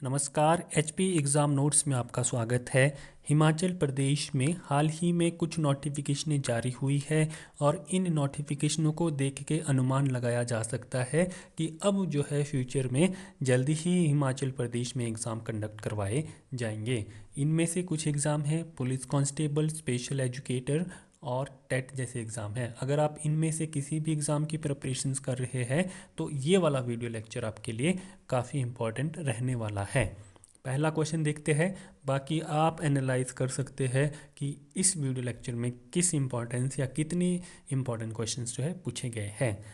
नमस्कार। HP exam notes में आपका स्वागत है। हिमाचल प्रदेश में हाल ही में कुछ नोटिफिकेशनें जारी हुई है और इन नोटिफिकेशनों को देख के अनुमान लगाया जा सकता है कि अब जो है फ्यूचर में जल्दी ही हिमाचल प्रदेश में एग्ज़ाम कंडक्ट करवाए जाएंगे। इनमें से कुछ एग्ज़ाम हैं पुलिस कांस्टेबल, स्पेशल एजुकेटर और टेट जैसे एग्ज़ाम हैं। अगर आप इनमें से किसी भी एग्ज़ाम की प्रिपरेशंस कर रहे हैं तो ये वाला वीडियो लेक्चर आपके लिए काफ़ी इम्पोर्टेंट रहने वाला है। पहला क्वेश्चन देखते हैं, बाकी आप एनालाइज कर सकते हैं कि इस वीडियो लेक्चर में किस इम्पोर्टेंस या कितनी इम्पोर्टेंट क्वेश्चंस जो है पूछे गए हैं।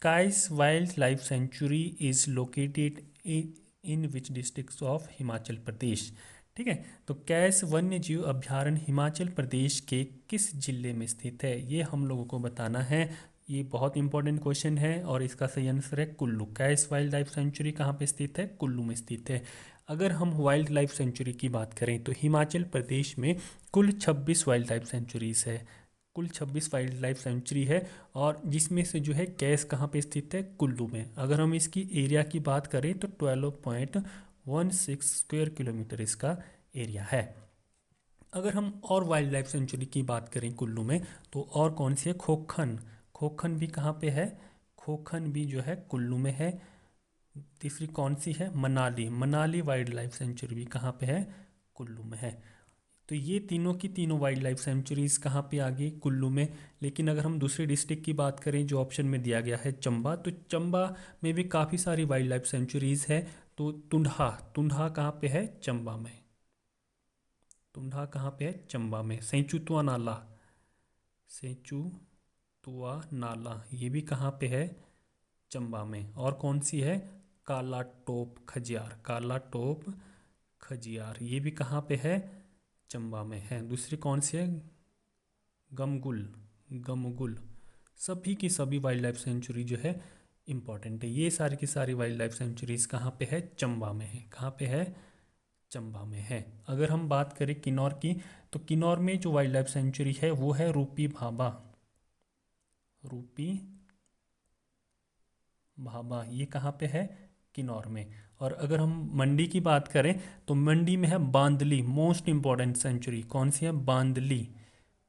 Kais wildlife sanctuary is located in which districts of Himachal Pradesh. ठीक है, तो कैस वन्य जीव अभ्यारण्य हिमाचल प्रदेश के किस जिले में स्थित है, ये हम लोगों को बताना है। ये बहुत इंपॉर्टेंट क्वेश्चन है और इसका सही आंसर है कुल्लू। कैस वाइल्ड लाइफ सेंचुरी कहाँ पे स्थित है? कुल्लू में स्थित है। अगर हम वाइल्ड लाइफ सेंचुरी की बात करें तो हिमाचल प्रदेश में कुल 26 वाइल्ड लाइफ सेंचुरीज़ है। कुल 26 वाइल्ड लाइफ सेंचुरी है और जिसमें से जो है कैस कहाँ पे स्थित है? कुल्लू में। अगर हम इसकी एरिया की बात करें तो 12.16 स्क्वायर किलोमीटर इसका एरिया है। अगर हम और वाइल्ड लाइफ सेंचुरी की बात करें कुल्लू में तो और कौन सी है? खोखन। खोखन भी कहाँ पे है? खोखन भी जो है कुल्लू में है। तीसरी कौन सी है? Manali. Manali wild life sanctuary भी कहाँ पे है? कुल्लू में है। तो ये तीनों की तीनों वाइल्ड लाइफ सेंचुरीज़ कहाँ पे आ गई? कुल्लू में। लेकिन अगर हम दूसरे डिस्ट्रिक्ट की बात करें जो ऑप्शन में दिया गया है चंबा, तो चंबा में भी काफ़ी सारी वाइल्ड लाइफ सेंचुरीज़ है। तो तुंडा, तुंडा कहाँ पे है? चंबा में। तुंडा कहाँ पे है? चंबा में। सेंचुतुआ नाला, सेंचुतुआ नाला ये भी कहाँ पे है? चंबा में। और कौन सी है? काला टोप खजियार, काला टोप खजियार ये भी कहाँ पे है? चंबा में है। दूसरी कौन सी है? गमगुल, गमगुल। सभी की सभी वाइल्ड लाइफ सेंचुरी जो है इम्पॉर्टेंट है। ये सारी की सारी वाइल्ड लाइफ सेंचुरीज कहाँ पे है? चंबा में है। कहाँ पे है? चंबा में है। अगर हम बात करें किन्नौर की तो किन्नौर में जो वाइल्ड लाइफ सेंचुरी है वो है रूपी भाभा। रूपी भाभा ये कहाँ पे है? किन्नौर में। और अगर हम मंडी की बात करें तो मंडी में है बांदली, मोस्ट इंपॉर्टेंट सेंचुरी। कौन सी है? बांदली।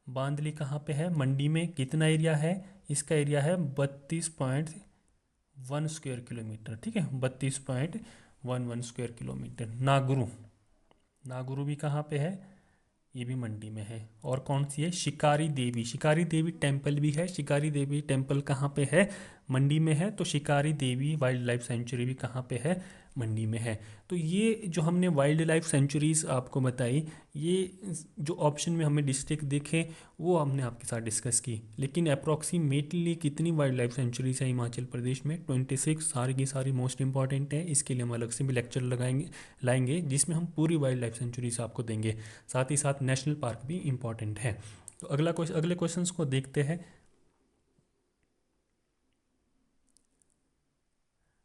बांदली कहाँ पे है? मंडी में। कितना एरिया है? इसका एरिया है 32.1 स्क्वायर किलोमीटर। ठीक है, 32.11 स्क्वायर किलोमीटर। नागुरु, नागुरु भी कहाँ पे है? ये भी मंडी में है। और कौन सी है? शिकारी देवी। शिकारी देवी टेम्पल भी है। शिकारी देवी टेम्पल कहाँ पे है? मंडी में है। तो शिकारी देवी वाइल्ड लाइफ सेंचुरी भी कहाँ पे है? मंडी में है। तो ये जो हमने वाइल्ड लाइफ सेंचुरीज़ आपको बताई, ये जो ऑप्शन में हमें डिस्ट्रिक्ट दिखे वो हमने आपके साथ डिस्कस की। लेकिन अप्रॉक्सीमेटली कितनी वाइल्ड लाइफ सेंचुरीज है हिमाचल प्रदेश में? 26। सारी की सारी मोस्ट इंपॉर्टेंट है। इसके लिए हम अलग से भी लेक्चर लाएंगे जिसमें हम पूरी वाइल्ड लाइफ सेंचुरीज आपको देंगे। साथ ही साथ नेशनल पार्क भी इम्पॉर्टेंट है। तो अगले क्वेश्चंस को देखते हैं।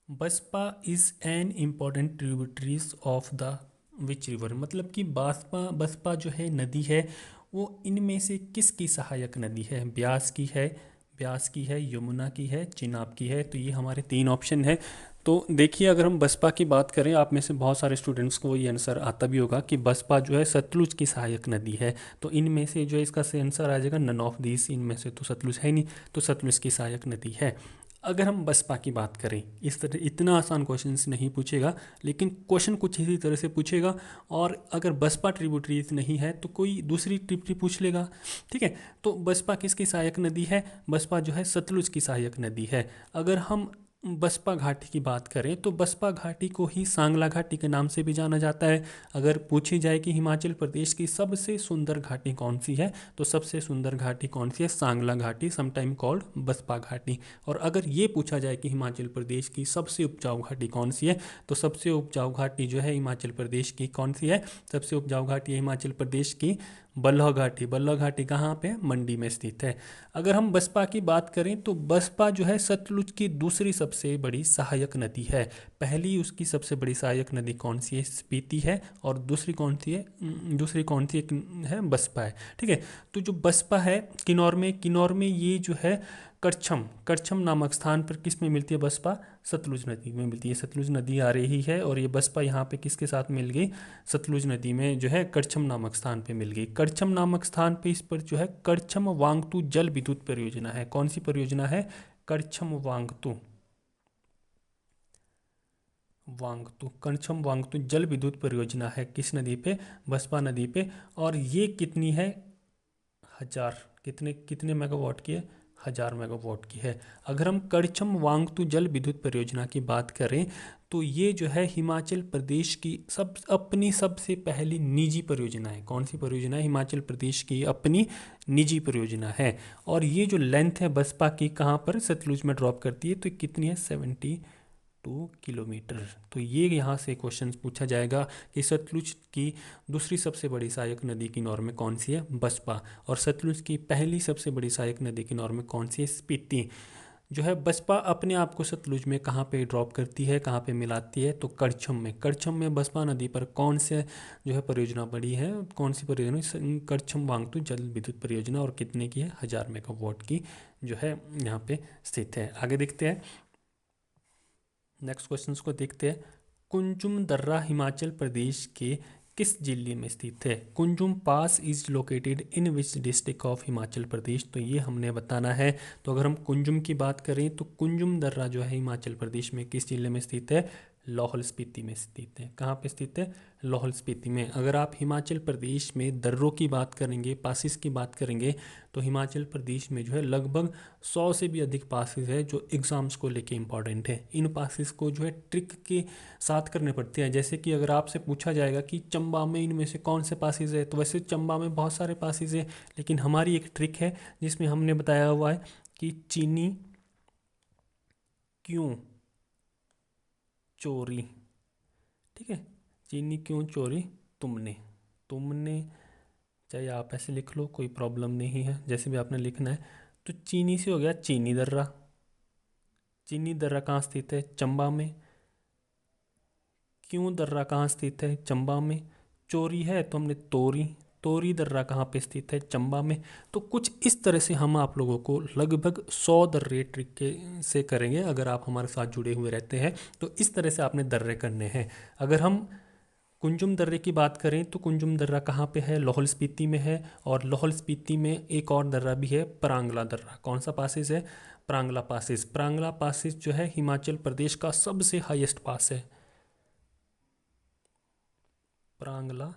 Baspa is an important tributaries of the which river. मतलब कि बसपा जो है नदी है वो इनमें से किसकी सहायक नदी है? ब्यास की है, ब्यास की है, यमुना की है, चिनाब की है। तो ये हमारे तीन ऑप्शन है। तो देखिए, अगर हम बसपा की बात करें, आप में से बहुत सारे स्टूडेंट्स को ये आंसर आता भी होगा कि बसपा जो है सतलुज की सहायक नदी है। तो इनमें से जो इसका सही आंसर आ जाएगा नन ऑफ दिस। इनमें से तो सतलुज है नहीं, तो सतलुज की सहायक नदी है। अगर हम बसपा की बात करें, इस तरह इतना आसान क्वेश्चन नहीं पूछेगा, लेकिन क्वेश्चन कुछ इसी तरह से पूछेगा। और अगर बसपा ट्रिब्यूटरीज नहीं है तो कोई दूसरी ट्रिब्यूटरी पूछ लेगा। ठीक है, तो बसपा किसकी सहायक नदी है? बसपा जो है सतलुज की सहायक नदी है। अगर हम बसपा घाटी की बात करें तो बसपा घाटी को ही सांगला घाटी के नाम से भी जाना जाता है। अगर पूछी जाए कि हिमाचल प्रदेश की सबसे सुंदर घाटी कौन सी है तो सबसे सुंदर घाटी कौन सी है? सांगला घाटी, समटाइम कॉल्ड बसपा घाटी। और अगर ये पूछा जाए कि हिमाचल प्रदेश की सबसे उपजाऊ घाटी कौन सी है तो सबसे उपजाऊ घाटी जो है हिमाचल प्रदेश की कौन सी है? सबसे उपजाऊ घाटी है हिमाचल प्रदेश की बल्ह घाटी। बल्ह घाटी कहाँ पे? मंडी में स्थित है। अगर हम बसपा की बात करें तो बसपा जो है सतलुज की दूसरी सबसे बड़ी सहायक नदी है। पहली उसकी सबसे बड़ी सहायक नदी कौन सी है? स्पीति है। और दूसरी कौन सी है? दूसरी कौन सी है? बसपा है। ठीक है, तो जो बसपा है किन्नौर में, किन्नौर में ये जो है करछम, करछम नामक स्थान पर किस में मिलती है बसपा? सतलुज नदी में मिलती है। सतलुज नदी आ रही है और ये बसपा यहाँ पे किसके साथ मिल गई? सतलुज नदी में जो है करछम नामक स्थान पे मिल गई। करछम नामक स्थान पे इस पर जो है करछम वांगतू जल विद्युत परियोजना है। कौन सी परियोजना है? करछम वांगतू, वांगतू, करछम वांगतू जल विद्युत परियोजना है। किस नदी पे? बसपा नदी पे। और ये कितनी है? 1000, कितने कितने मेगावाट की है? 1000 मेगावाट की है। अगर हम करछम वांगतू जल विद्युत परियोजना की बात करें तो ये जो है हिमाचल प्रदेश की अपनी सबसे पहली निजी परियोजना है। कौन सी परियोजना है? हिमाचल प्रदेश की अपनी निजी परियोजना है। और ये जो लेंथ है बसपा की कहाँ पर? सतलुज में ड्रॉप करती है। तो कितनी है? 72 किलोमीटर। तो ये यहाँ से क्वेश्चन पूछा जाएगा कि सतलुज की दूसरी सबसे बड़ी सहायक नदी की नॉर्म में कौन सी है? बसपा। और सतलुज की पहली सबसे बड़ी सहायक नदी की नॉर्म में कौन सी है? स्पीति। जो है बसपा अपने आप को सतलुज में कहाँ पे ड्रॉप करती है, कहाँ पे मिलाती है? तो करछम में। करछम में बसपा नदी पर कौन से जो है परियोजना बड़ी है? कौन सी परियोजना? करछम वांगतू जल विद्युत परियोजना। और कितने की है? 1000 मेगावाट की जो है यहाँ पे स्थित है। आगे देखते हैं, नेक्स्ट क्वेश्चन को देखते हैं। कुंजुम दर्रा हिमाचल प्रदेश के किस जिले में स्थित है? Kunzum pass is located in which district of Himachal Pradesh? तो ये हमने बताना है। तो अगर हम कुंजुम की बात करें तो कुंजुम दर्रा जो है हिमाचल प्रदेश में किस जिले में स्थित है? लाहौल स्पीति में स्थित है। कहाँ पे स्थित है? लाहौल स्पीति में। अगर आप हिमाचल प्रदेश में दर्रों की बात करेंगे, पासिस की बात करेंगे, तो हिमाचल प्रदेश में जो है लगभग 100 से भी अधिक पासिस है जो एग्ज़ाम्स को लेके इंपॉर्टेंट है। इन पासिस को जो है ट्रिक के साथ करने पड़ते हैं। जैसे कि अगर आपसे पूछा जाएगा कि चंबा में इनमें से कौन से पासिस है, तो वैसे चंबा में बहुत सारे पासिस है, लेकिन हमारी एक ट्रिक है जिसमें हमने बताया हुआ है कि चीनी क्यों चोरी, ठीक है, चीनी क्यों चोरी तुमने। तुमने चाहे आप ऐसे लिख लो, कोई प्रॉब्लम नहीं है, जैसे भी आपने लिखना है। तो चीनी से हो गया चीनी दर्रा। चीनी दर्रा कहाँ स्थित है? चंबा में। क्यों दर्रा कहाँ स्थित है? चंबा में। चोरी है तो हमने तोरी, तोरी दर्रा कहाँ पे स्थित है? चंबा में। तो कुछ इस तरह से हम आप लोगों को लगभग 100 दर्रे ट्रिक के से करेंगे। अगर आप हमारे साथ जुड़े हुए रहते हैं तो इस तरह से आपने दर्रे करने हैं। अगर हम कुंजुम दर्रे की बात करें तो कुंजुम दर्रा कहाँ पे है? लाहौल स्पीति में है। और लाहौल स्पीति में एक और दर्रा भी है, परांगला दर्रा। कौन सा पासिस है? परांगला पासिस। परांगला पासिस जो है हिमाचल प्रदेश का सबसे हाईएस्ट पास है। परांगला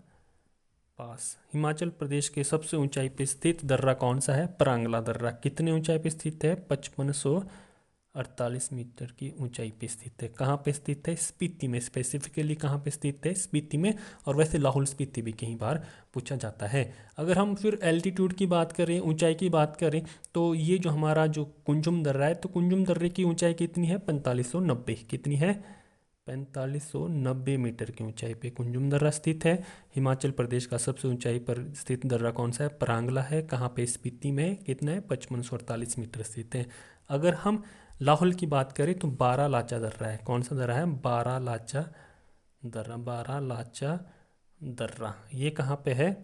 पास हिमाचल प्रदेश के सबसे ऊंचाई पे स्थित दर्रा कौन सा है? परांगला दर्रा। कितने ऊंचाई पे स्थित है? 5548 मीटर की ऊंचाई पे स्थित है। कहाँ पे स्थित है? स्पीति में। स्पेसिफिकली कहाँ पे स्थित है? स्पीति में। और वैसे लाहौल स्पीति भी कई बार पूछा जाता है। अगर हम फिर एल्टीट्यूड की बात करें, ऊंचाई की बात करें, तो ये जो हमारा जो कुंजुम दर्रा है, तो कुंजुम दर्रे की ऊंचाई कितनी है? 4590। कितनी है? 4590 मीटर की ऊंचाई पे कुंजुम दर्रा स्थित है। हिमाचल प्रदेश का सबसे ऊंचाई पर स्थित दर्रा कौन सा है? परांगला है। कहाँ पे? स्पीति में। कितना है? 5548 मीटर स्थित है। अगर हम लाहौल की बात करें तो बारा लाचा दर्रा है। कौन सा दर्रा है? बारा लाचा दर्रा। बारा लाचा दर्रा ये कहाँ पे है?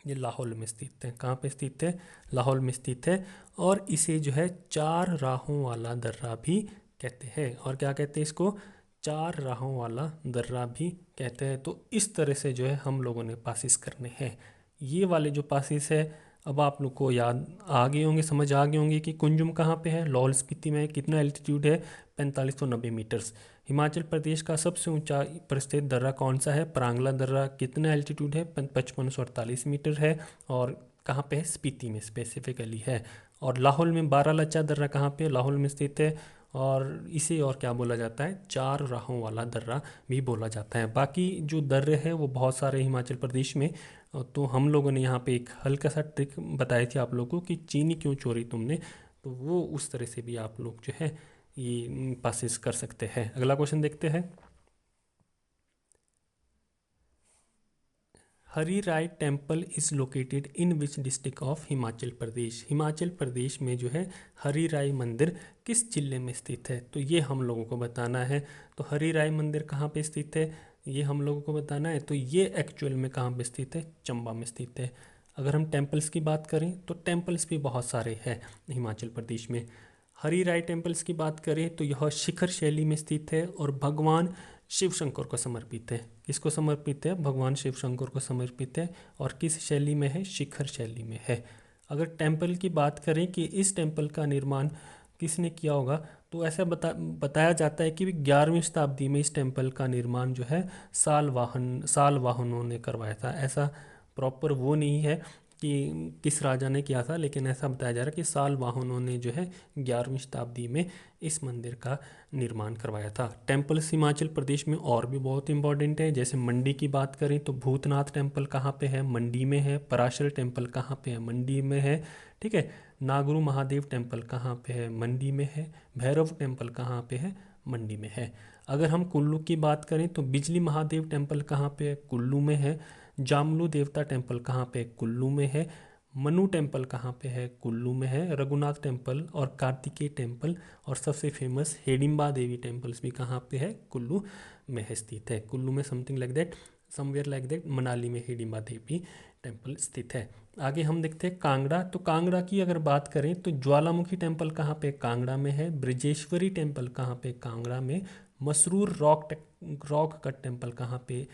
ये लाहौल में स्थित है। कहाँ पे स्थित है? लाहौल में स्थित है। और इसे जो है 4 राहों वाला दर्रा भी कहते हैं। और क्या कहते हैं इसको? 4 राहों वाला दर्रा भी कहते हैं। तो इस तरह से जो है हम लोगों ने पासिस करने हैं। ये वाले जो पासिस है, अब आप लोग को याद आ गए होंगे, समझ आ गए होंगे कि कुंजुम कहाँ पे है, लाहौल स्पीति में। कितना एल्टीट्यूड है? 4590 मीटर्स। हिमाचल प्रदेश का सबसे ऊंचा पर स्थित दर्रा कौन सा है? परांगला दर्रा। कितना एल्टीट्यूड है? 5548 मीटर है। और कहाँ पे है? स्पीति में स्पेसिफिकली है। और लाहौल में बारालाचा दर्रा कहाँ पे? लाहौल में स्थित है। और इसे और क्या बोला जाता है? 4 राहों वाला दर्रा भी बोला जाता है। बाकी जो दर्रे हैं वो बहुत सारे हिमाचल प्रदेश में। तो हम लोगों ने यहाँ पे एक हल्का सा ट्रिक बताई थी आप लोगों को कि चीनी क्यों चोरी तुमने, तो वो उस तरह से भी आप लोग जो है ये पासिस कर सकते हैं। अगला क्वेश्चन देखते हैं। Hari Rai temple is located in which district of Himachal Pradesh? Himachal Pradesh में जो है हरी राय मंदिर किस जिले में स्थित है? तो ये हम लोगों को बताना है। तो हरी राय मंदिर कहाँ पे स्थित है, ये हम लोगों को बताना है। तो ये एक्चुअल में कहाँ पे स्थित है? चंबा में स्थित है। अगर हम टेम्पल्स की बात करें तो टेम्पल्स भी बहुत सारे हैं हिमाचल प्रदेश में। हरी राय टेम्पल्स की बात करें तो यह शिखर शैली में स्थित है और भगवान शिव शंकर को समर्पित है। किसको समर्पित है? भगवान शिव शंकर को समर्पित है। और किस शैली में है? शिखर शैली में है। अगर टेम्पल की बात करें कि इस टेम्पल का निर्माण किसने किया होगा, तो ऐसा बताया जाता है कि 11वीं शताब्दी में इस टेम्पल का निर्माण जो है सालवाहनों ने करवाया था। ऐसा प्रॉपर वो नहीं है कि किस राजा ने किया था, लेकिन ऐसा बताया जा रहा है कि सालवाहनों ने जो है 11वीं शताब्दी में इस मंदिर का निर्माण करवाया था। टेम्पल्स हिमाचल प्रदेश में और भी बहुत इंपॉर्टेंट है। जैसे मंडी की बात करें तो भूतनाथ टेम्पल कहाँ पे है? मंडी में है। पराशर टेम्पल कहाँ पे है? मंडी में है। ठीक है। नागरू महादेव टेम्पल कहाँ पे है? मंडी में है। भैरव टेम्पल कहाँ पे है? मंडी में है। अगर हम कुल्लू की बात करें तो बिजली महादेव टेम्पल कहाँ पे है? कुल्लू में है। जामलू देवता टेम्पल कहाँ पे? कुल्लू में है। मनु टेम्पल कहाँ पे है? कुल्लू में है। रघुनाथ टेम्पल और कार्तिकेय टेम्पल और सबसे फेमस हिडिंबा देवी टेम्पल्स भी कहाँ पे है? कुल्लू में है, स्थित है। कुल्लू में something like that, somewhere like that Manali में हिडिंबा देवी टेम्पल स्थित है। आगे हम देखते हैं कांगड़ा। तो कांगड़ा की अगर बात करें तो ज्वालामुखी टेम्पल कहाँ पे? कांगड़ा में है। ब्रजेश्वरी टेम्पल कहाँ पे? कांगड़ा में। मसरूर रॉक कट टेम्पल कहाँ पे?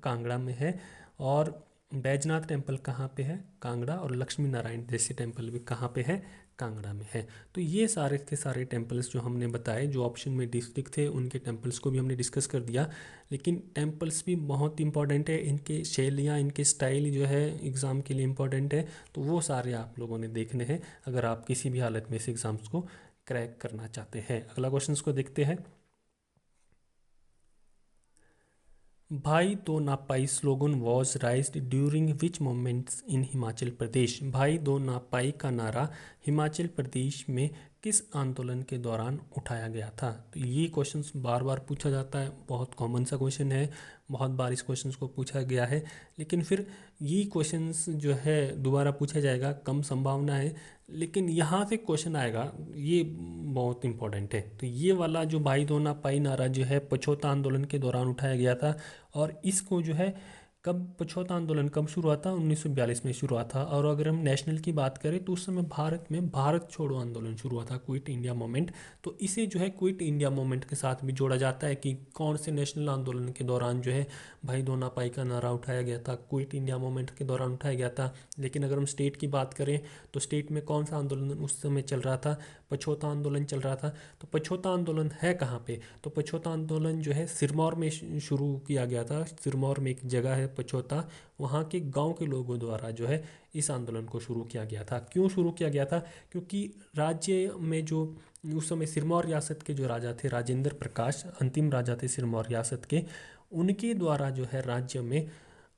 कांगड़ा में है। और बैजनाथ टेम्पल कहाँ पे है? कांगड़ा। और लक्ष्मी नारायण जैसे टेम्पल भी कहाँ पे है? कांगड़ा में है। तो ये सारे के सारे टेम्पल्स जो हमने बताए, जो ऑप्शन में डिस्ट्रिक्ट थे, उनके टेम्पल्स को भी हमने डिस्कस कर दिया। लेकिन टेम्पल्स भी बहुत इंपॉर्टेंट है, इनके शैलियाँ, इनके स्टाइल जो है एग्ज़ाम के लिए इंपॉर्टेंट है। तो वो सारे आप लोगों ने देखने हैं अगर आप किसी भी हालत में इस एग्ज़ाम्स को क्रैक करना चाहते हैं। अगला क्वेश्चन को देखते हैं। भाई दो नापाई slogan was raised during which moments in Himachal Pradesh? भाई दो नापाई का नारा हिमाचल प्रदेश में किस आंदोलन के दौरान उठाया गया था? तो ये क्वेश्चंस बार बार पूछा जाता है, बहुत कॉमन सा क्वेश्चन है, बहुत बार इस क्वेश्चंस को पूछा गया है। लेकिन फिर ये क्वेश्चंस जो है दोबारा पूछा जाएगा, कम संभावना है, लेकिन यहाँ से क्वेश्चन आएगा, ये बहुत इंपॉर्टेंट है। तो ये वाला जो भाई दो नापाई नारा जो है पछोता आंदोलन के दौरान उठाया गया था। और इसको जो है कब, पछोता आंदोलन कब शुरू हुआ था? 1942 में शुरू हुआ था। और अगर हम नेशनल की बात करें तो उस समय भारत में भारत छोड़ो आंदोलन शुरू हुआ था, क्विट इंडिया मूवमेंट। तो इसे जो है क्विट इंडिया मूवमेंट के साथ भी जोड़ा जाता है कि कौन से नेशनल आंदोलन के दौरान जो है भाई दो नापाई का नारा उठाया गया था, क्विट इंडिया मूवमेंट के दौरान उठाया गया था। लेकिन अगर हम स्टेट की बात करें तो स्टेट में कौन सा आंदोलन उस समय चल रहा था? पछोता आंदोलन चल रहा था। तो पछोता आंदोलन है कहाँ पे? तो पछोता आंदोलन जो है सिरमौर में शुरू किया गया था। सिरमौर में एक जगह है पछोता, वहाँ के गांव के लोगों द्वारा जो है इस आंदोलन को शुरू किया गया था। क्यों शुरू किया गया था? क्योंकि राज्य में जो उस समय सिरमौर रियासत के जो राजा थे, राजेंद्र प्रकाश अंतिम राजा थे सिरमौर रियासत के, उनके द्वारा जो है राज्य में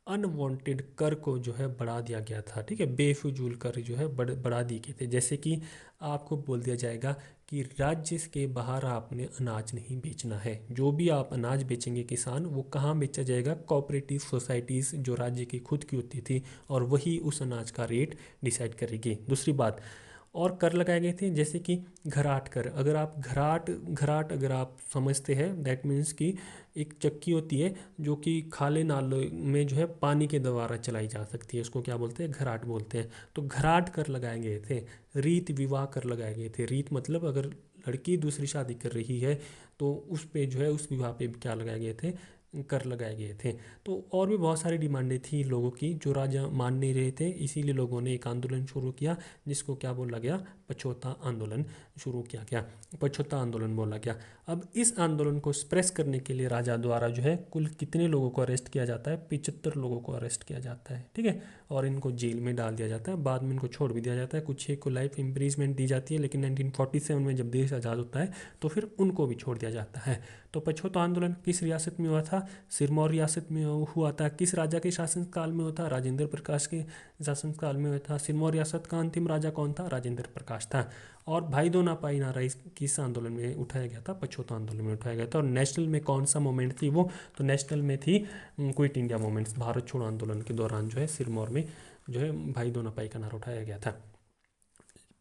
अनवांटेड कर को जो है बढ़ा दिया गया था। ठीक है, बेफिजूल कर जो है बढ़ा दिए गए थे। जैसे कि आपको बोल दिया जाएगा कि राज्य के बाहर आपने अनाज नहीं बेचना है। जो भी आप अनाज बेचेंगे किसान, वो कहाँ बेचा जाएगा? कोऑपरेटिव सोसाइटीज़ जो राज्य की खुद की होती थी, और वही उस अनाज का रेट डिसाइड करेगी। दूसरी बात, और कर लगाए गए थे जैसे कि घराट कर। अगर आप घराट अगर आप समझते हैं, दैट मीन्स कि एक चक्की होती है जो कि खाले नालों में जो है पानी के द्वारा चलाई जा सकती है, उसको क्या बोलते हैं? घराट बोलते हैं। तो घराट कर लगाए गए थे। रीत विवाह कर लगाए गए थे। रीत मतलब अगर लड़की दूसरी शादी कर रही है तो उस पे जो है उस विवाह पे क्या लगाए गए थे? कर लगाए गए थे। तो और भी बहुत सारी डिमांडें थी लोगों की जो राजा मान नहीं रहे थे, इसीलिए लोगों ने एक आंदोलन शुरू किया जिसको क्या बोला गया? पछोता आंदोलन शुरू किया गया, पछोता आंदोलन बोला गया। अब इस आंदोलन को सप्रेस करने के लिए राजा द्वारा जो है कुल कितने लोगों को अरेस्ट किया जाता है? 75 लोगों को अरेस्ट किया जाता है। ठीक है, और इनको जेल में डाल दिया जाता है, बाद में इनको छोड़ भी दिया जाता है। कुछ एक को लाइफ इम्प्रिजमेंट दी जाती है, लेकिन 1947 में जब देश आज़ाद होता है तो फिर उनको भी छोड़ दिया जाता है। तो पछोता आंदोलन किस रियासत में हुआ था? सिरमौर रियासत में हुआ था। किस राजा के शासनकाल में हुआ था? राजेंद्र प्रकाश के शासनकाल में हुआ था। सिरमौर रियासत का अंतिम राजा कौन था? राजेंद्र प्रकाश था। और भाई दो नापाई नारा किस आंदोलन में उठाया गया था? पछोता आंदोलन में उठाया गया था। और नेशनल में कौन सा मूवमेंट थी वो? तो नेशनल में थी क्विट इंडिया मूवमेंट्स, भारत छोड़ो आंदोलन के दौरान जो है सिरमौर में जो है भाई दो नापाई का नारा उठाया गया था।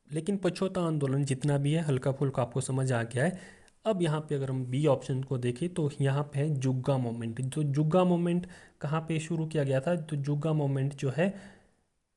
लेकिन पछोता आंदोलन जितना भी है हल्का फुल्का आपको समझ आ गया है। अब यहाँ पे अगर हम बी ऑप्शन को देखें तो यहाँ पे है जुग्गा मूवमेंट। जो जुग्गा मूवमेंट कहाँ पे शुरू किया गया था? तो जुग्गा मूवमेंट जो है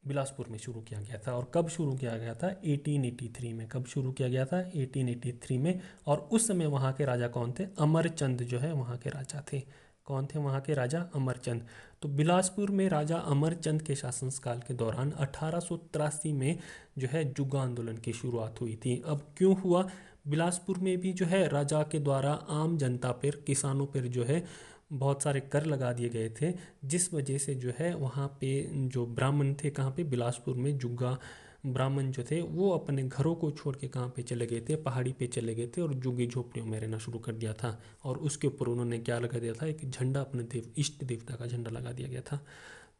बिलासपुर में शुरू किया गया था। और कब शुरू किया गया था? 1883 में। कब शुरू किया गया था? 1883 में। और उस समय वहाँ के राजा कौन थे? अमरचंद जो है वहाँ के राजा थे। कौन थे वहाँ के राजा? अमरचंद। तो बिलासपुर में राजा अमरचंद के शासनकाल के दौरान 1883 में जो है जुग्गा आंदोलन की शुरुआत हुई थी। अब क्यों हुआ? बिलासपुर में भी जो है राजा के द्वारा आम जनता पर, किसानों पर जो है बहुत सारे कर लगा दिए गए थे, जिस वजह से जो है वहाँ पे जो ब्राह्मण थे, कहाँ पे? बिलासपुर में जुग्गा ब्राह्मण जो थे वो अपने घरों को छोड़ के कहाँ पे चले गए थे? पहाड़ी पे चले गए थे और झुग्गी झोपड़ियों में रहना शुरू कर दिया था। और उसके ऊपर उन्होंने क्या लगा दिया था? एक झंडा, अपने इष्ट देवता का झंडा लगा दिया गया था।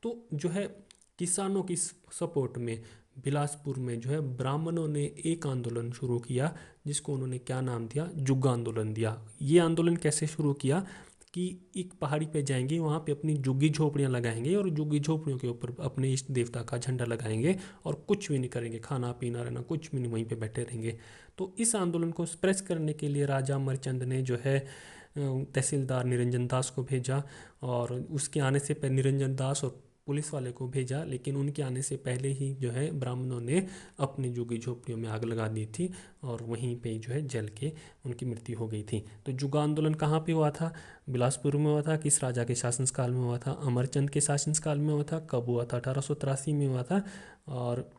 तो जो है किसानों की सपोर्ट में बिलासपुर में जो है ब्राह्मणों ने एक आंदोलन शुरू किया, जिसको उन्होंने क्या नाम दिया? जुग्गा आंदोलन दिया। ये आंदोलन कैसे शुरू किया? कि एक पहाड़ी पे जाएंगे, वहाँ पे अपनी झुग्गी झोपड़ियाँ लगाएंगे और झुग्गी झोपड़ियों के ऊपर अपने इष्ट देवता का झंडा लगाएंगे और कुछ भी नहीं करेंगे, खाना पीना रहना कुछ भी नहीं, वहीं पे बैठे रहेंगे। तो इस आंदोलन को सप्रेस करने के लिए राजा अमरचंद ने जो है तहसीलदार निरंजन दास को भेजा, और उसके आने से पहले निरंजन दास और पुलिस वाले को भेजा, लेकिन उनके आने से पहले ही जो है ब्राह्मणों ने अपनी झुग्गी झोपड़ियों में आग लगा दी थी और वहीं पे जो है जल के उनकी मृत्यु हो गई थी। तो जुग्गा आंदोलन कहाँ पे हुआ था? बिलासपुर में हुआ था। किस राजा के शासनकाल में हुआ था? अमरचंद के शासनकाल में हुआ था। कब हुआ था? 1883 में हुआ था। और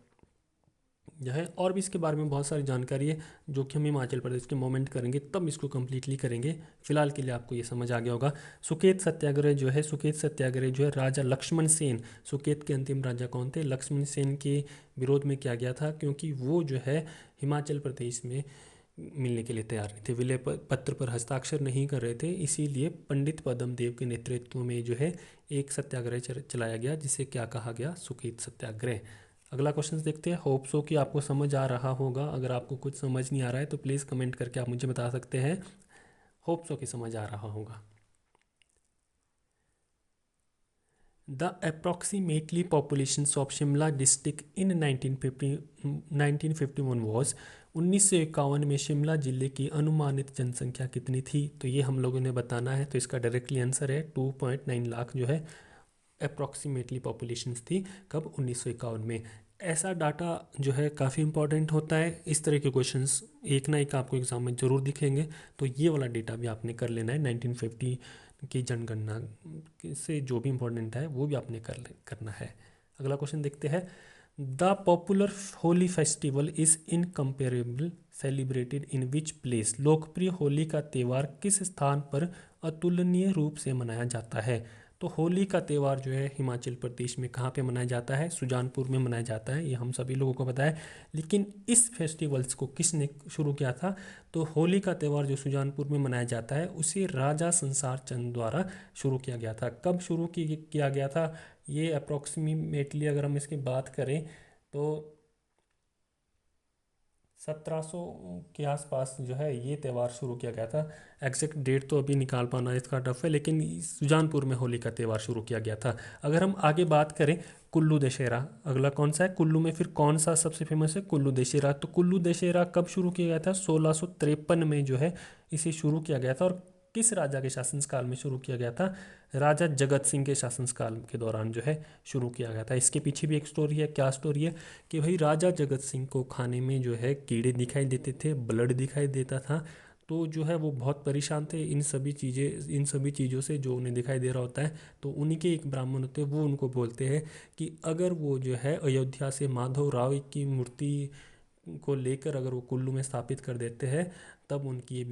जो है और भी इसके बारे में बहुत सारी जानकारी है जो कि हम हिमाचल प्रदेश के मोमेंट करेंगे तब इसको कम्प्लीटली करेंगे। फिलहाल के लिए आपको ये समझ आ गया होगा। सुकेत सत्याग्रह जो है, सुकेत सत्याग्रह जो है राजा लक्ष्मण सेन, सुकेत के अंतिम राजा कौन थे? लक्ष्मण सेन के विरोध में किया गया था, क्योंकि वो जो है हिमाचल प्रदेश में मिलने के लिए तैयार नहीं थे, विलय पत्र पर हस्ताक्षर नहीं कर रहे थे। इसीलिए पंडित पद्म देव के नेतृत्व में जो है एक सत्याग्रह चलाया गया, जिसे क्या कहा गया? सुकेत सत्याग्रह। अगला क्वेश्चन देखते हैं। होप सो कि आपको समझ आ रहा होगा। अगर आपको कुछ समझ नहीं आ रहा है तो प्लीज़ कमेंट करके आप मुझे बता सकते हैं। होप सो कि समझ आ रहा होगा। The approximately populations of Shimla district in 1951 was 1951 में शिमला जिले की अनुमानित जनसंख्या कितनी थी? तो ये हम लोगों ने बताना है। तो इसका डायरेक्टली आंसर है 2.9 लाख जो है अप्रॉक्सीमेटली पॉपुलेशंस थी। कब? 1951 में। ऐसा डाटा जो है काफ़ी इंपॉर्टेंट होता है। इस तरह के क्वेश्चंस एक ना एक आपको एग्जाम में ज़रूर दिखेंगे, तो ये वाला डेटा भी आपने कर लेना है। 1950 की जनगणना से जो भी इम्पोर्टेंट है वो भी आपने करना है। अगला क्वेश्चन देखते हैं। The popular Holi festival is incomparable celebrated in which place? लोकप्रिय होली का त्यौहार किस स्थान पर अतुलनीय रूप से मनाया जाता है? तो होली का त्यौहार जो है हिमाचल प्रदेश में कहाँ पे मनाया जाता है? सुजानपुर में मनाया जाता है, ये हम सभी लोगों को पता है। लेकिन इस फेस्टिवल्स को किसने शुरू किया था? तो होली का त्यौहार जो सुजानपुर में मनाया जाता है उसे राजा संसार चंद द्वारा शुरू किया गया था। कब शुरू किया गया था? ये अप्रॉक्सीमेटली अगर हम इसकी बात करें तो 1700 के आसपास जो है ये त्यौहार शुरू किया गया था। एग्जैक्ट डेट तो अभी निकाल पाना इसका टफ है, लेकिन सुजानपुर में होली का त्यौहार शुरू किया गया था। अगर हम आगे बात करें कुल्लू दशहरा, अगला कौन सा है? कुल्लू में फिर कौन सा सबसे फेमस है? कुल्लू दशहरा। तो कुल्लू दशहरा कब शुरू किया गया था? 1653 में जो है इसे शुरू किया गया था। और किस राजा के शासनकाल में शुरू किया गया था? राजा जगत सिंह के शासनकाल के दौरान जो है शुरू किया गया था। इसके पीछे भी एक स्टोरी है। क्या स्टोरी है? कि भाई राजा जगत सिंह को खाने में जो है कीड़े दिखाई देते थे, ब्लड दिखाई देता था। तो जो है वो बहुत परेशान थे इन सभी चीज़ों से जो उन्हें दिखाई दे रहा होता है। तो उन्हीं के एक ब्राह्मण होते हैं, वो उनको बोलते हैं कि अगर वो जो है अयोध्या से माधव राव की मूर्ति को लेकर अगर वो कुल्लू में स्थापित कर देते हैं, तब उनकी इस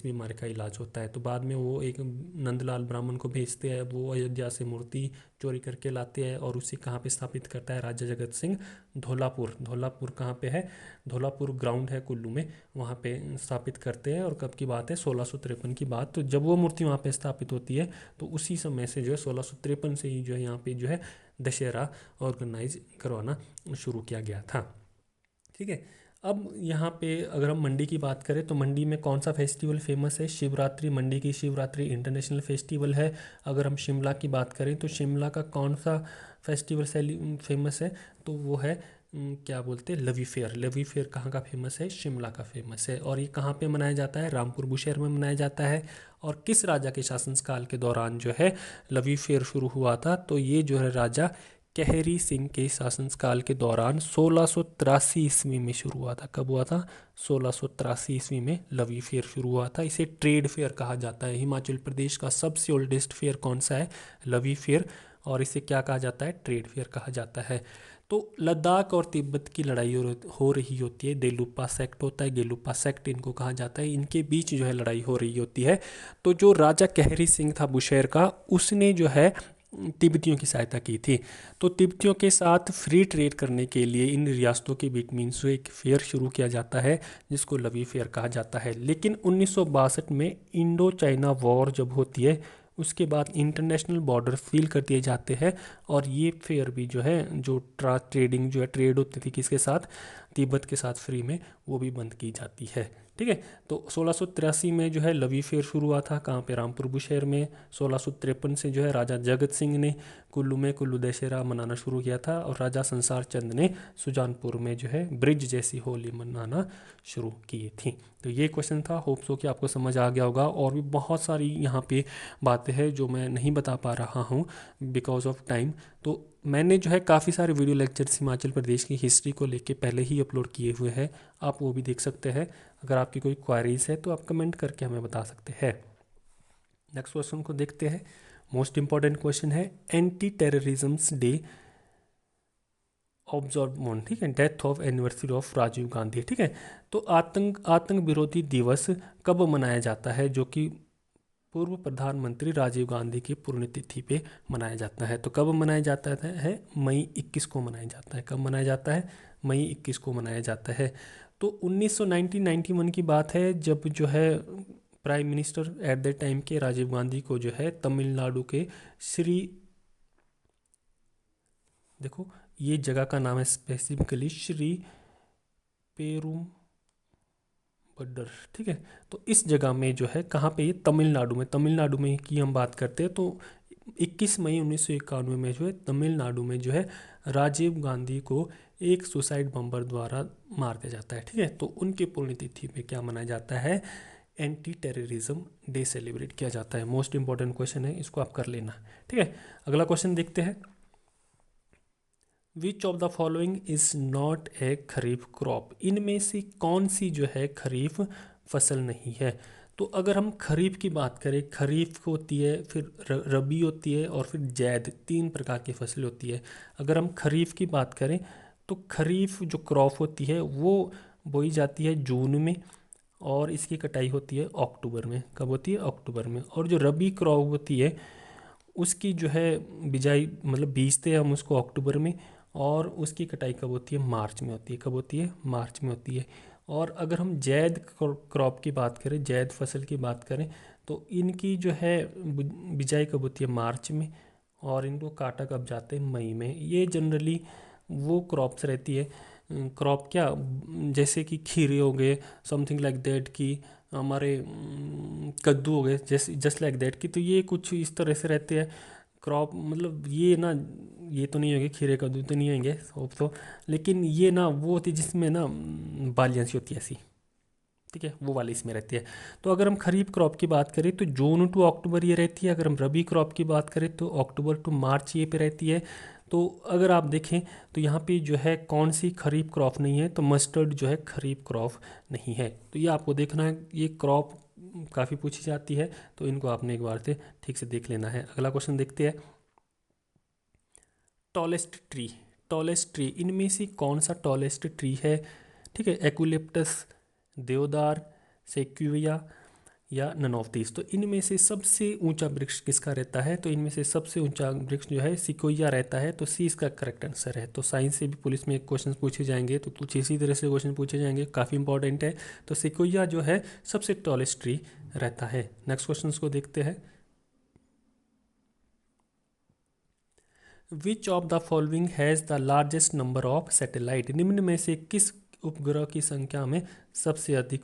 बीमारी का इलाज होता है। तो बाद में वो एक नंदलाल ब्राह्मण को भेजते हैं, वो अयोध्या से मूर्ति चोरी करके लाते हैं और उसे कहाँ पे स्थापित करता है राजा जगत सिंह? धौलापुर। धौलापुर कहाँ पे है? धौलापुर ग्राउंड है कुल्लू में, वहाँ पे स्थापित करते हैं। और कब की बात है? 1653 की बात। तो जब वो मूर्ति वहाँ पे स्थापित होती है तो उसी समय से जो है 1653 से ही जो है यहाँ पे जो है दशहरा ऑर्गेनाइज करवाना शुरू किया गया था। ठीक है। अब यहाँ पे अगर हम मंडी की बात करें तो मंडी में कौन सा फेस्टिवल फेमस है? शिवरात्रि। मंडी की शिवरात्रि इंटरनेशनल फेस्टिवल है। अगर हम शिमला की बात करें तो शिमला का कौन सा फेस्टिवल फेमस है? तो वो है क्या बोलते हैं, लवी फेयर। लवी फेयर कहाँ का फेमस है? शिमला का फेमस है। और ये कहाँ पे मनाया जाता है? रामपुर बुशहर में मनाया जाता है। और किस राजा के शासनकाल के दौरान जो है लवी फेयर शुरू हुआ था? तो ये जो है राजा कहरी सिंह के शासनकाल के दौरान 1683 ईस्वी में शुरू हुआ था। कब हुआ था? 1683 ईस्वी में लवी फेयर शुरू हुआ था। इसे ट्रेड फेयर कहा जाता है। हिमाचल प्रदेश का सबसे ओल्डेस्ट फेयर कौन सा है? लवी फेयर। और इसे क्या कहा जाता है? ट्रेड फेयर कहा जाता है। तो लद्दाख और तिब्बत की लड़ाई हो रही होती है। देलुपा सेक्ट होता है, गेलुपा सेक्ट इनको कहा जाता है। इनके बीच जो है लड़ाई हो रही होती है। तो जो राजा कहरी सिंह था बुशेर का, उसने जो है तिब्बतियों की सहायता की थी। तो तिब्बतियों के साथ फ्री ट्रेड करने के लिए इन रियासतों के बीच में एक फेयर शुरू किया जाता है जिसको लवी फेयर कहा जाता है। लेकिन 1962 में इंडो चाइना वॉर जब होती है, उसके बाद इंटरनेशनल बॉर्डर सील कर दिए जाते हैं और ये फेयर भी जो है, जो ट्रेडिंग जो है, ट्रेड होती थी किसके साथ? तिब्बत के साथ फ्री में, वो भी बंद की जाती है। ठीक है। तो 1683 में जो है लवी फेयर शुरू हुआ था। कहाँ पे? रामपुर बुशहर में। 1653 से जो है राजा जगत सिंह ने कुल्लू में कुल्लू दशहरा मनाना शुरू किया था और राजा संसार चंद ने सुजानपुर में जो है ब्रिज जैसी होली मनाना शुरू की थी। तो ये क्वेश्चन था। होप सो कि आपको समझ आ गया होगा। और भी बहुत सारी यहाँ पे बातें हैं जो मैं नहीं बता पा रहा हूँ बिकॉज ऑफ टाइम। तो मैंने जो है काफ़ी सारे वीडियो लेक्चर्स हिमाचल प्रदेश की हिस्ट्री को लेके पहले ही अपलोड किए हुए हैं, आप वो भी देख सकते हैं। अगर आपकी कोई क्वारीज है तो आप कमेंट करके हमें बता सकते हैं। नेक्स्ट क्वेश्चन को देखते हैं। मोस्ट इंपॉर्टेंट क्वेश्चन है, anti terrorism day observe on, ठीक है, death of anniversary of Rajiv Gandhi. ठीक है। तो आतंक विरोधी दिवस कब मनाया जाता है? जो कि पूर्व प्रधानमंत्री राजीव गांधी की पुण्यतिथि पे मनाया जाता है। तो कब मनाया जाता है? मई 21 को मनाया जाता है। कब मनाया जाता है? मई 21 को मनाया जाता है। तो 1991 की बात है जब जो है prime minister at the time के राजीव गांधी को जो है तमिलनाडु के श्री, देखो ये जगह का नाम है स्पेसिफिकली श्री पेरुम बड्डर। ठीक है। तो इस जगह में जो है, कहाँ पे? ये तमिलनाडु में की हम बात करते हैं। तो 21 मई 1991 में जो है तमिलनाडु में जो है राजीव गांधी को एक सुसाइड बम्बर द्वारा मार दिया जाता है। ठीक है। तो उनकी पुण्यतिथि में क्या मनाया जाता है? एंटी टेररिज्म डे सेलिब्रेट किया जाता है। मोस्ट इंपॉर्टेंट क्वेश्चन है, इसको आप कर लेना। ठीक है। अगला क्वेश्चन देखते हैं। Which of the following is not a kharif crop? इनमें से कौन सी जो है खरीफ फसल नहीं है? तो अगर हम खरीफ की बात करें, खरीफ होती है, फिर रबी होती है और फिर जैद, 3 प्रकार की फसल होती है। अगर हम खरीफ की बात करें तो खरीफ जो क्रॉप होती है वो बोई जाती है जून में और इसकी कटाई होती है अक्टूबर में। कब होती है? अक्टूबर में। और जो रबी क्रॉप होती है उसकी जो है बिजाई, मतलब बीजते हैं हम उसको अक्टूबर में और उसकी कटाई कब होती है? मार्च में होती है। कब होती है? मार्च में होती है। और अगर हम जैद क्रॉप की बात करें, जैद फसल की बात करें, तो इनकी जो है बिजाई कब होती है? मार्च में। और इनको काटा कब जाते हैं? मई में। ये जनरली वो क्रॉप्स रहती है। क्रॉप क्या, जैसे कि खीरे हो गए, समथिंग लाइक दैट, की हमारे कद्दू हो गए, जैसे जस्ट लाइक दैट की। तो ये कुछ इस तरह से रहते हैं क्रॉप। मतलब ये ना, ये तो नहीं होंगे खीरे कद्दू, तो नहीं होंगे होप तो। लेकिन ये ना वो होती है जिसमें ना बालियाँ सी होती है ऐसी। ठीक है, वो वाली इसमें रहती है। तो अगर हम खरीफ क्रॉप की बात करें तो जून टू अक्टूबर ये रहती है। अगर हम रबी क्रॉप की बात करें तो अक्टूबर टू मार्च ये पे रहती है। तो अगर आप देखें तो यहाँ पे जो है कौन सी खरीफ क्रॉप नहीं है? तो मस्टर्ड जो है खरीफ क्रॉप नहीं है। तो ये आपको देखना है, ये क्रॉप काफ़ी पूछी जाती है, तो इनको आपने एक बार से ठीक से देख लेना है। अगला क्वेश्चन देखते हैं। टॉलेस्ट ट्री, इनमें से कौन सा टॉलेस्ट ट्री है? ठीक है, एक्यूलिप्टस, देवदार, सेक्विया या नन ऑफ दिस। तो इनमें से सबसे ऊंचा वृक्ष किसका रहता है? तो इनमें से सबसे ऊंचा वृक्ष जो है सिकोया रहता है। तो सी इसका करेक्ट आंसर है। तो साइंस से भी पुलिस में क्वेश्चन पूछे जाएंगे, तो कुछ इसी तरह से क्वेश्चन पूछे जाएंगे, काफ़ी इंपॉर्टेंट है। तो सिकोया जो है सबसे टॉलेस्ट ट्री रहता है। नेक्स्ट क्वेश्चन को देखते हैं। Which of the following has the largest number of satellite? निम्न में से किस उपग्रह की संख्या में सबसे अधिक,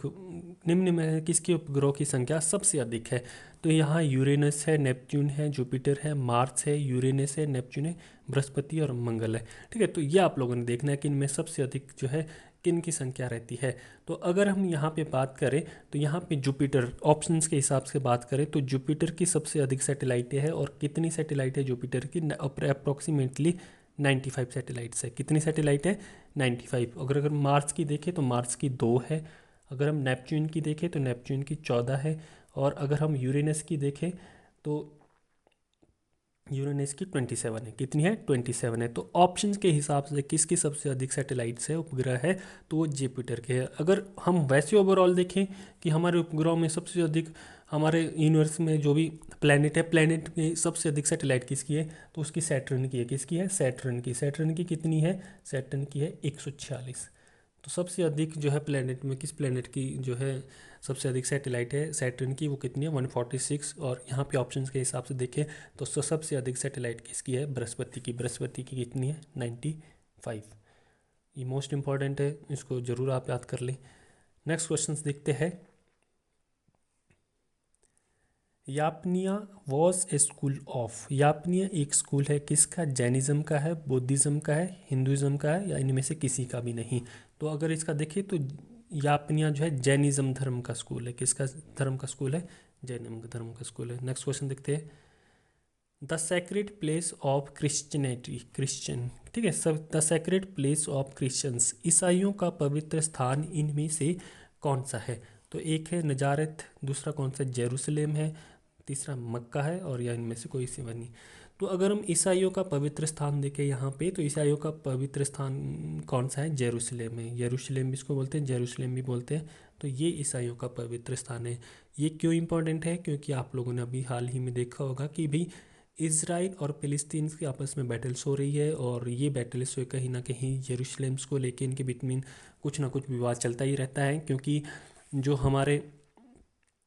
निम्न में किसके उपग्रह की संख्या सबसे अधिक है? तो यहाँ यूरेनस है, नेपच्यून है, जुपिटर है, मार्स है, यूरेनस है, नेपच्यून है, बृहस्पति और मंगल है। ठीक है। तो ये आप लोगों ने देखना है कि इनमें सबसे अधिक जो है किन की संख्या रहती है। तो अगर हम यहाँ पे बात करें तो यहाँ पे जुपिटर, ऑप्शंस के हिसाब से बात करें तो जुपिटर की सबसे अधिक सैटेलाइटें हैं। और कितनी सैटेलाइट है जुपिटर की? अप्रॉक्सीमेटली 95 सैटेलाइट्स है। कितनी सैटेलाइट है? 95। अगर मार्स की देखें तो मार्स की 2 है। अगर हम नेपच्यून की देखें तो नेपच्यून की 14 है। और अगर हम यूरेनस की देखें तो यूरेनस की 27 है। कितनी है? 27 है। तो ऑप्शन के हिसाब से किसकी सबसे अधिक सैटेलाइट्स है, उपग्रह है, तो वो जुपिटर के है। अगर हम वैसे ओवरऑल देखें कि हमारे उपग्रहों में सबसे अधिक, हमारे यूनिवर्स में जो भी प्लैनेट है, प्लैनेट में सबसे अधिक सैटेलाइट किसकी है? तो उसकी सैटर्न की है। किसकी है? सैटर्न की। सैटर्न की कितनी है? सैटर्न की है 146। तो सबसे अधिक जो है प्लैनेट में, किस प्लैनेट की जो है सबसे अधिक सैटेलाइट है सैटर्न की, वो कितनी है? 146। और यहाँ पे ऑप्शंस के हिसाब से देखें तो सबसे अधिक सैटेलाइट किसकी है? बृहस्पति की। बृहस्पति की कितनी है? 95। ये मोस्ट इंपॉर्टेंट है, इसको जरूर आप याद कर लें। नेक्स्ट क्वेश्चन देखते हैं। यापनिया वॉज ए स्कूल ऑफ। यापनिया एक स्कूल है, किसका? जैनिज्म का है, बुद्धिज़्म का है, हिंदुज़्म का है, या इनमें से किसी का भी नहीं। तो अगर इसका देखें तो यापनिया जो है जैनिज्म धर्म का स्कूल है। किसका धर्म का स्कूल है? जैन धर्म का स्कूल है। नेक्स्ट क्वेश्चन देखते हैं। The sacred place of Christianity. Christian, ठीक है, सब the sacred place of Christians. ईसाइयों का पवित्र स्थान इनमें से कौन सा है? तो एक है नजारत, दूसरा कौन सा? जेरूसलेम है, तीसरा मक्का है, और या इनमें से कोई सिवा नहीं। तो अगर हम ईसाइयों का पवित्र स्थान देखें यहाँ पे, तो ईसाइयों का पवित्र स्थान कौन सा है? जेरूसलेम है। यरूशलेम भी इसको बोलते हैं, जेरूसलेम भी बोलते हैं। तो ये ईसाइयों का पवित्र स्थान है। ये क्यों इंपॉर्टेंट है? क्योंकि आप लोगों ने अभी हाल ही में देखा होगा कि भाई इज़राइल और फ़िलिस्तीन की आपस में बैटल्स हो रही है, और ये बैटल्स कहीं ना कहीं यरूशलेम्स को लेके इनके बिटवीन कुछ ना कुछ विवाद चलता ही रहता है। क्योंकि जो हमारे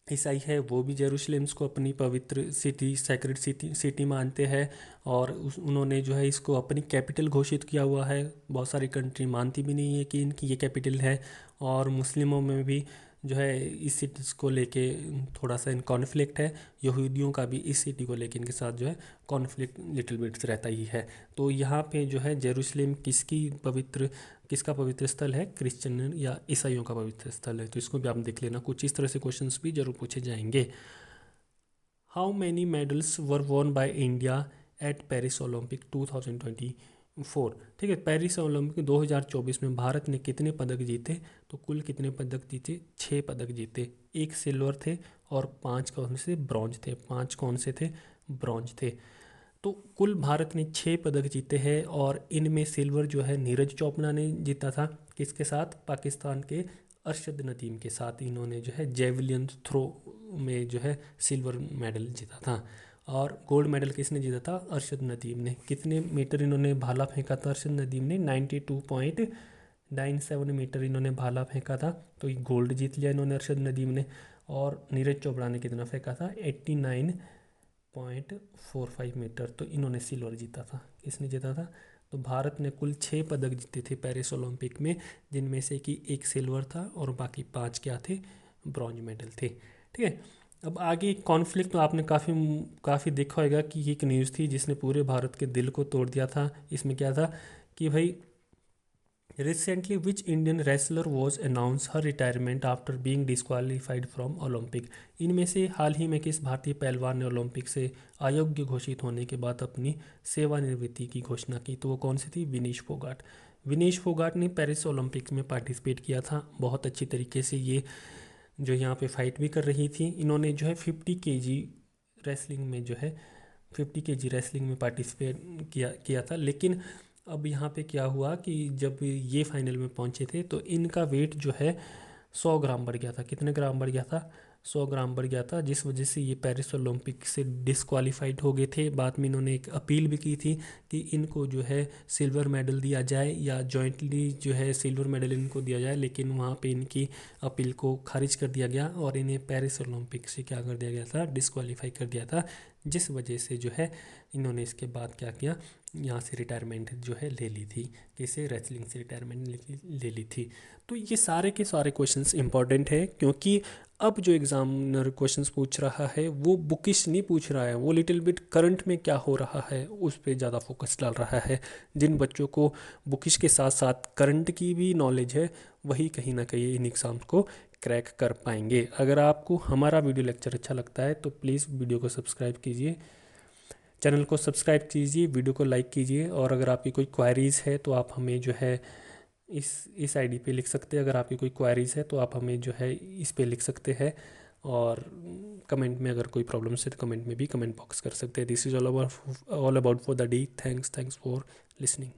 ईसाई है वो भी जेरूशलेम्स को अपनी पवित्र सिटी, सैक्रेड सिटी मानते हैं, और उन्होंने जो है इसको अपनी कैपिटल घोषित किया हुआ है। बहुत सारी कंट्री मानती भी नहीं है कि इनकी ये कैपिटल है। और मुस्लिमों में भी जो है इस सिटी को लेके थोड़ा सा इन कॉन्फ्लिक्ट है। यहूदियों का भी इस सिटी को लेके इनके साथ जो है कॉन्फ्लिक्ट लिटिल बिट्स रहता ही है। तो यहाँ पे जो है जेरूशलेम किसका पवित्र स्थल है? क्रिश्चियन या ईसाइयों का पवित्र स्थल है। तो इसको भी आप देख लेना, कुछ इस तरह से क्वेश्चंस भी जरूर पूछे जाएंगे। How many medals were won by India at Paris Olympic 2024। ठीक है, पेरिस ओलंपिक 2024 में भारत ने कितने पदक जीते? तो कुल कितने पदक जीते? 6 पदक जीते। 1 सिल्वर थे और 5 कौन से? ब्रॉन्ज थे। 5 कौन से थे? ब्रॉन्ज थे। तो कुल भारत ने 6 पदक जीते हैं, और इनमें सिल्वर जो है नीरज चोपड़ा ने जीता था। किसके साथ? पाकिस्तान के अरशद नदीम के साथ इन्होंने जो है जेवलिन थ्रो में जो है सिल्वर मेडल जीता था। और गोल्ड मेडल किसने जीता था? अरशद नदीम ने। कितने मीटर इन्होंने भाला फेंका था? अरशद नदीम ने 92.97 मीटर इन्होंने भाला फेंका था। तो ये गोल्ड जीत लिया इन्होंने, अरशद नदीम ने। और नीरज चोपड़ा ने कितना फेंका था? 89.45 मीटर। तो इन्होंने सिल्वर जीता था। किसने जीता था? तो भारत ने कुल 6 पदक जीते थे पेरिस ओलंपिक में, जिनमें से कि 1 सिल्वर था और बाकी 5 क्या थे? ब्रॉन्ज मेडल थे। ठीक है, अब आगे कॉन्फ्लिक्ट तो आपने काफ़ी देखा होगा कि ये एक न्यूज़ थी जिसने पूरे भारत के दिल को तोड़ दिया था। इसमें क्या था कि भाई recently which Indian wrestler was announce her retirement after being disqualified from Olympic. इनमें से हाल ही में किस भारतीय पहलवान ने ओलंपिक से अयोग्य घोषित होने के बाद अपनी सेवानिवृत्ति की घोषणा की? तो वो कौन सी थी? विनेश फोगाट। विनेश फोगाट ने पेरिस ओलंपिक्स में पार्टिसिपेट किया था। बहुत अच्छी तरीके से ये जो यहाँ पे फाइट भी कर रही थी। इन्होंने जो है 50 kg रेसलिंग में जो है 50 kg रेसलिंग में पार्टिसिपेट किया था। लेकिन अब यहाँ पे क्या हुआ कि जब ये फाइनल में पहुँचे थे तो इनका वेट जो है 100 ग्राम बढ़ गया था। कितने ग्राम बढ़ गया था? 100 ग्राम बढ़ गया था, जिस वजह से ये पेरिस ओलंपिक से डिस्क्वालीफाइड हो गए थे। बाद में इन्होंने एक अपील भी की थी कि इनको जो है सिल्वर मेडल दिया जाए, या जॉइंटली जो है सिल्वर मेडल इनको दिया जाए। लेकिन वहाँ पे इनकी अपील को खारिज कर दिया गया और इन्हें पेरिस ओलंपिक से क्या कर दिया गया था? डिस्क्वालीफाई कर दिया था। जिस वजह से जो है इन्होंने इसके बाद क्या किया? यहाँ से रिटायरमेंट जो है ले ली थी। किसे? रेसलिंग से रिटायरमेंट ले ली थी। तो ये सारे के सारे क्वेश्चंस इंपॉर्टेंट है, क्योंकि अब जो एग्जामिनर क्वेश्चंस पूछ रहा है वो बुकिश नहीं पूछ रहा है, वो लिटिल बिट करंट में क्या हो रहा है उस पर ज़्यादा फोकस डाल रहा है। जिन बच्चों को बुकिश के साथ साथ करंट की भी नॉलेज है, वही कहीं ना कहीं इन एग्ज़ाम्स को क्रैक कर पाएंगे। अगर आपको हमारा वीडियो लेक्चर अच्छा लगता है तो प्लीज़ वीडियो को सब्सक्राइब कीजिए, चैनल को सब्सक्राइब कीजिए, वीडियो को लाइक कीजिए, और अगर आपकी कोई क्वायरीज़ है तो आप हमें जो है इस आईडी पे लिख सकते हैं। अगर आपकी कोई क्वायरीज़ है तो आप हमें जो है इस पे लिख सकते हैं, और कमेंट में अगर कोई प्रॉब्लम्स है तो कमेंट में भी कमेंट बॉक्स कर सकते हैं। This is all about for the day. Thanks for listening.